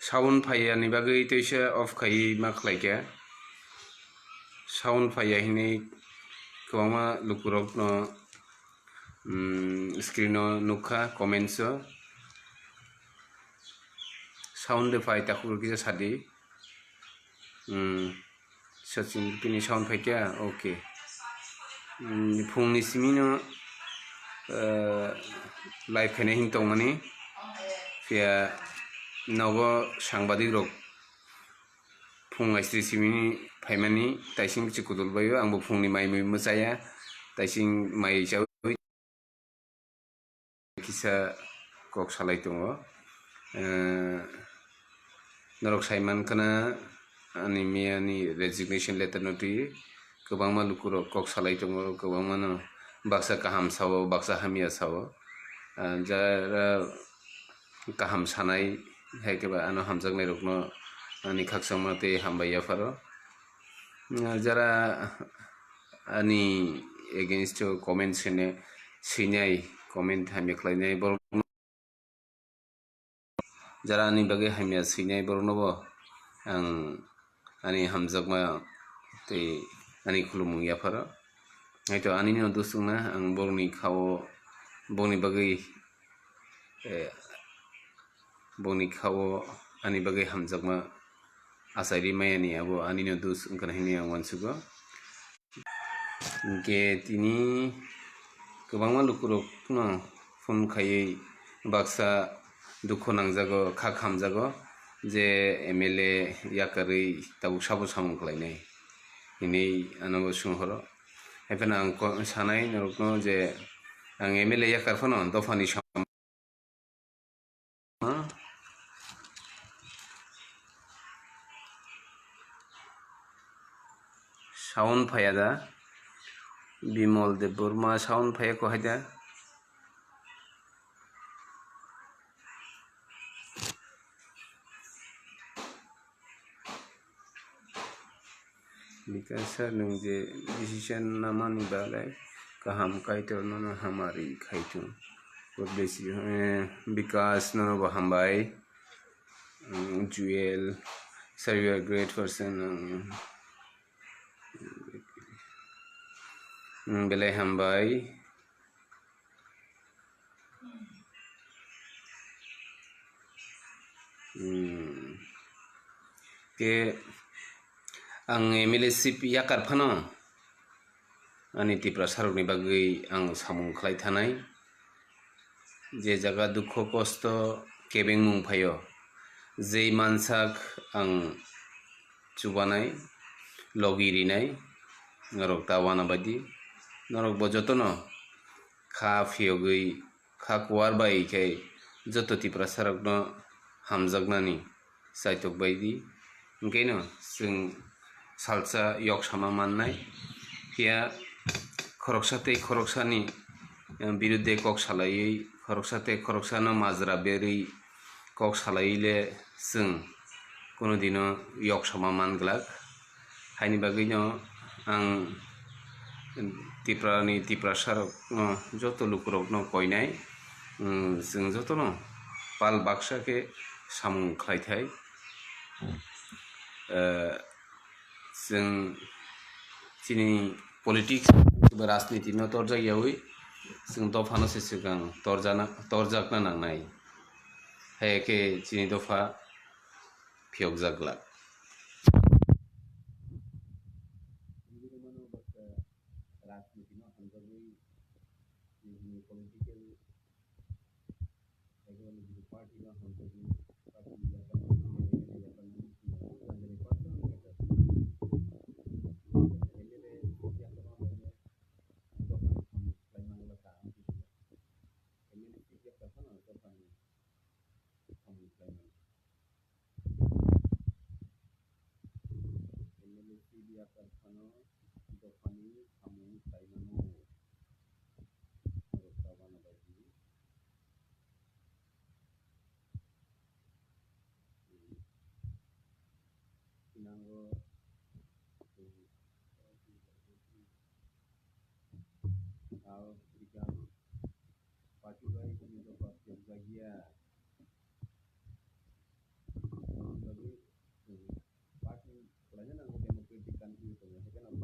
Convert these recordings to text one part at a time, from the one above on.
Sound faya ni bagay ito siya off kay maklay ka. Sound faya hini kawama lukurok no screen no nukha comments o sound de fay takur kisa sadi searching pini sound fay kya okay phung ni simino live kene hing tong mani fia nogo sangbadik rok phung aistri simini phaimani taising chikudul bayo angbo phung ni mai mujaya taising mai chau kisa kok salai tongo norok saiman kana ani miya ni resignation letter noti kobangma lukuro kok salai tongo kobangma no baksa kaham sawo baksa hamia sawo jara kaham sanai haikeba ano hamjaknai rokno ani khaksangma te hambaiya faro jara ani against comment sene sinai comment hamya khlainai borok jara ani bagai hamya sinai borok no bo ang ani hamjakma te ani khulumung ya faro haito ani no dusungna ang borokni khao boni bagai ani bagai hamjakma asairi mayani abo ani no dus ungkana hini ang wansugo ke tini kobangma lukurok no phone khayei baksa dukho nangjago khak hamjago je MLA yakarui tabuk sabo samung khlainai hini anobo sunghoro haifano ang sanai norokno je ang MLA yakar phano dofani sound phaya da Bimol Deborma sound phaya ko haida because nung je decision namani balai kaham kaitor nono hamari khaitu god bless you because nono bo hambai Jewel sir you are a great person belai hambai ke ang MLA sip yakar phano ani tipra sarokni bagui ang samung khlai thanai je jaga dukho kosto kebeng mung phayo jei mansak ang chubanai logi rinai norok tawana badi norok bo jotono kha phiyogui kha kuar bai kai joto tipra sarokno hamjaknani saitok baidi engkaino jeng salsa yok sama mannai pia khoroksa tei khoroksani biruddhe kok salaiui khoroksa tei khoroksano majra berui kok salaile jeng kono dino yok sama manglak haini bagui no ang tipra sarok no joto lukurok no koinai jeng joto no pal baksa ke samung khlaithai jeng chini politics rajniti no torjakyaui jeng dofano se sigang torjakna nangnai haike chini dofa phiyokjaklak rajniti no hamjagui political party no hamjagui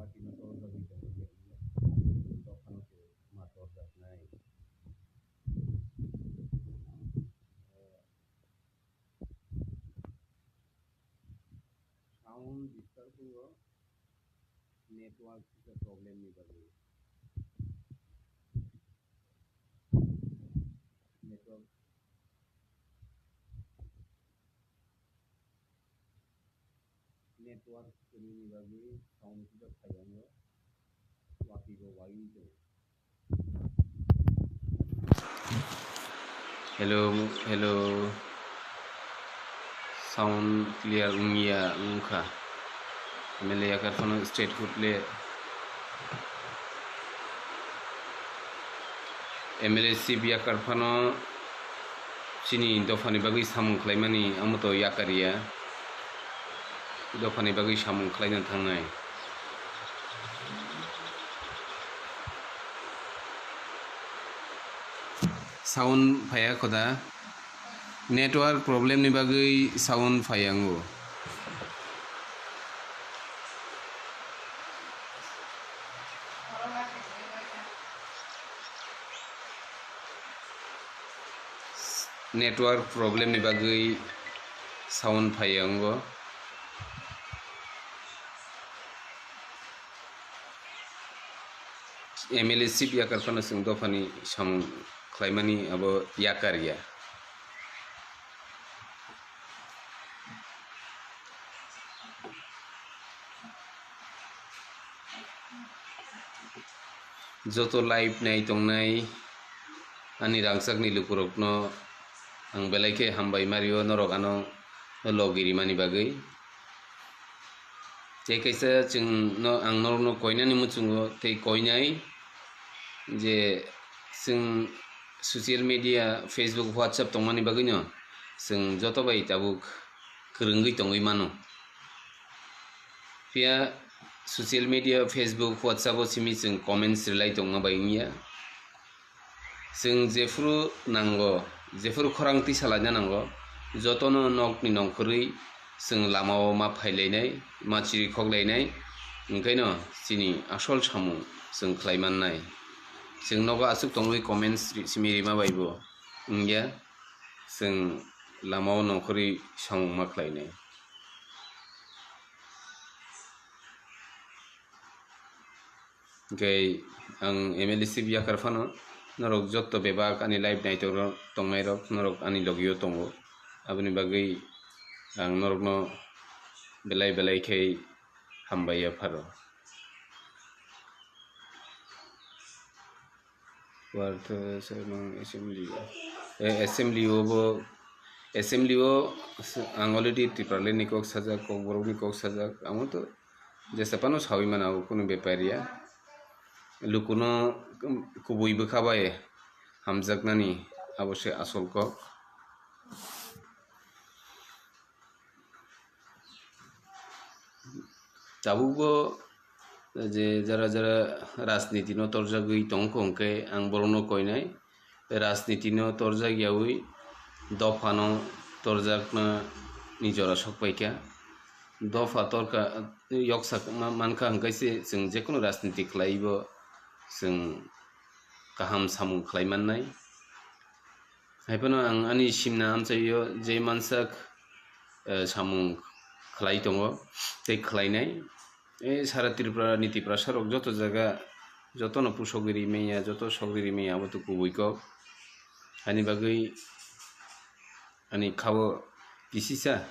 party no to bagui dofan ke ma torjak nai sound disturbing network problem ni bagui network ni bagui sound kita phayango wati go wai to hello sound clear ungia ungkha mele yakar phono straight kutle MLC yakar phono sini dofani bagui samung khlaimani amuto yakaria dofani bagui samung khlaina thangnai sound phaya khoda network problem ni bagui sound phayango network problem ni bagui sound phayango MLC yakar phono sing dofani samung khlaimani abo yakaria joto live nai tongnai ani rangsak ni lukurokno ang belaike hambai mario norok ano logiri mani bagui je kaisa chung no ang norok no koinani muchungo tei koinai je sing social media Facebook WhatsApp tongmani bagui no sing joto bai tabuk kwrwngui tongoi mano pia social media Facebook WhatsApp o simi sing comments relai tongma bai nia sing jefuru nango jefuru khorangti salanya nango jotono nokni nongkhorui sing lamao ma phaileinai ma chiri khoklainai ingkaino sini asol samung sing khlaimannai sing nogo asuk tongoi comments simi rima baibo ingya sing lamao nongkhorui samung ma khlainai gay ang MLC yakar phano norok jotto bebak ani live nai tongnai rok norok ani logio tongo aboni bagui ang norok no belai khai hambaya pharo wartho semang assembly o ang already tiprale ni kok sajak kok borok ni kok sajak amo to jesapano sawi mana kono beparia lukuno kubui bukhabai hamjaknani abose asol kok tabugo je jara rajniti no torjagui tongko hingke ang borokno koinai rajniti no torjagyawi dofano torjakna nijora sokpaika dofa torka yoksa manka hingkaise jeng jekono rajniti khlaibo jeng kaham samung khlaimannai haifano ang ani simna amchaio je mansak samung khlai tongo tei khlainai sara Tripura niti prasarok joto jaga joto no pusogiri meya joto sogiri meya abo to kubui kok ani bagui ani khao kisisa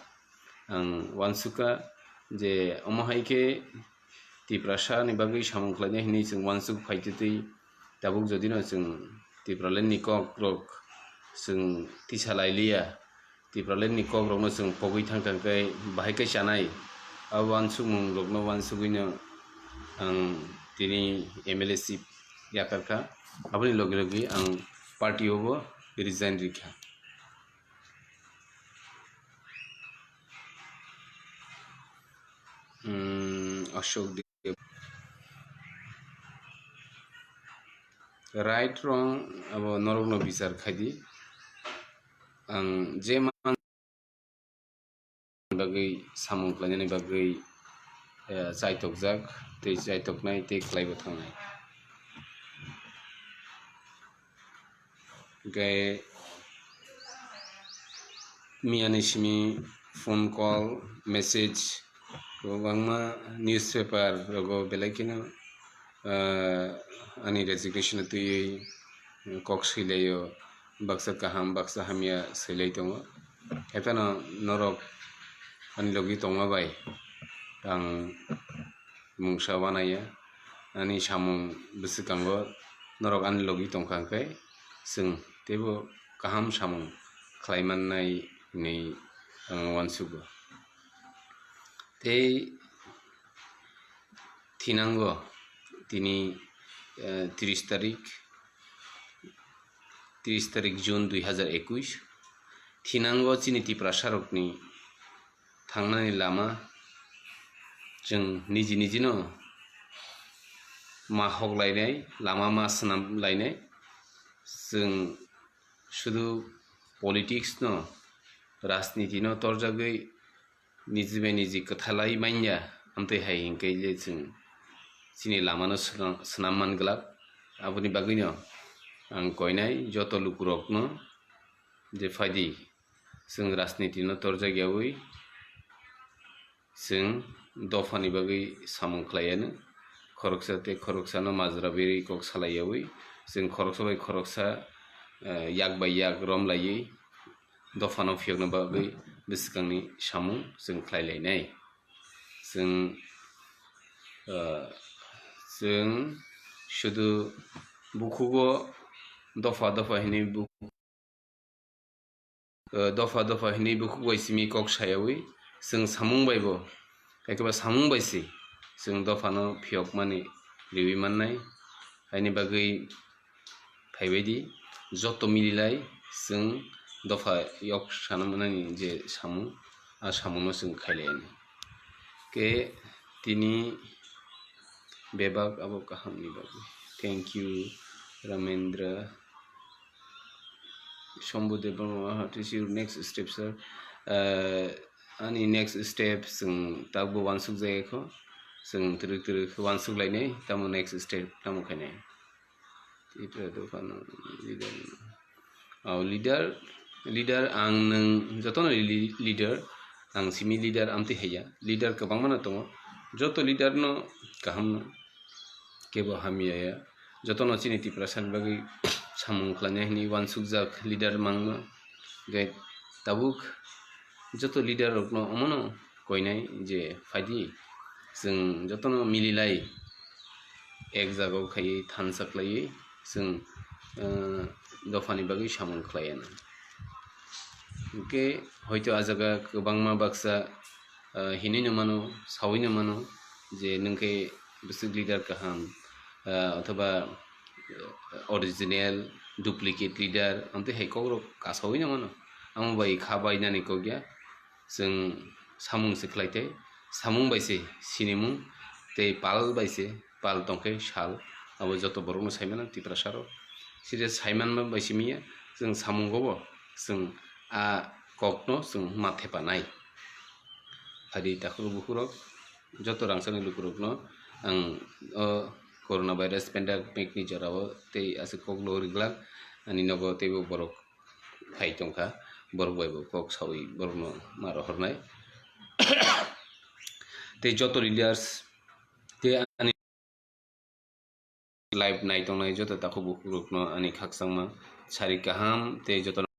ang wansuka je omo haike Tiprasa ni bagui samung khlainai hini jeng wansuk phaitutui tabuk jodino jeng Tipralen ni kok rok jeng tisalailia Tipralen ni kok rokno jeng pogui thangkai bahaikai chanai abo wansuk mung rokno wansuguino ang tini MLC yakarka aboni logi ang party obo resign rikha Ashok right wrong abo norok no bichar khaidi ang je man bagui samung khlainani bagui चाइतकजाक tei चाइतकनाय tei khlaibo thangnai gai miyani simi phone call message kwbangma newspaper rogo belai kheno ani resignation tui kok swilaio baksa kaham baksa hamya swilai tongo haifano norok ani logi tongma bai ang mungsa wanaya ani samung bwswkango norok ani logi tongkha जों tebo kaham samung khlaimannai hinui uansugo tei thinango tini 30 tarik June 2021 thinango chini tiprasarokni thangnani lama जों निजि no ma hoklainai lama ma swnamlainai जों শুধু politics no rajniti no torjagui niji bai niji kwthalai manya amtui hai hingkhe je जों chini lama no swnam manglak aboni bagui no ang koinai joto lukurok no je faidi जों rajniti no torjagiyawi जों dofani bagui samung khlaiyano khoroksa tei khoroksa no majrabiri kok salaiyawi जों khoroksa bai khoroksa yak bai yak romlaiwi dofano phiyokna bagui bwswkangni samung जों khlailainai जों শুধু bukugo dofa dofa hinui bukugo simi kok sayawi जों samung baibo ekaba samung baisi जों dofano phiyokmani rewi mannai haini bagui phaibaidi joto mililai जों dofa yok sanamani je samung a samung no जों khailaini ke tini bebak abo kahamni bagui thank you Ramendra Shambhudev what is your next step sir ani next step जों tabo wansuk jaiko जों trik wansuklainai tamo next step tamo khainai leader ang nang jotono leader ang simi leader amti heya leader kwbangma tongo joto leader no kaham kebo hamya jotono chini tiprasar bagui samung khlainai hini wansukjak leader mangno gai tabuk joto leader rokno omono koinai je faidi जों jotono mililai ek jagao khaiwi thansaklaiwi जों dofani bagui samung khlaiyano hingkhe hoito a jaga kwbangma baksa hinui no mano sawui no mano je nungkhe bwswk leader kaham othoba original duplicate leader amtui hai kokrok kasaui no mano amo bai kha bainani kokya जों samung se khlaitai samung baise sinimung tei pal baise pal tongkhe sal abo joto borok no saimano tiprasaro sire saimanma baisimiya जों samungobo जों a kokno जों mathepanai phadi takhur bukurok joto rangsani lukurokno ang coronavirus pandemic ni jorao tei asuk koklo riglak ani nogo teibo borok phai tongkha borok bai bo kok sawi borok no maro hornai tei joto leaders tei ani live nai tongnai joto takhor bukurok no ani khakchangma sari kaham tei joto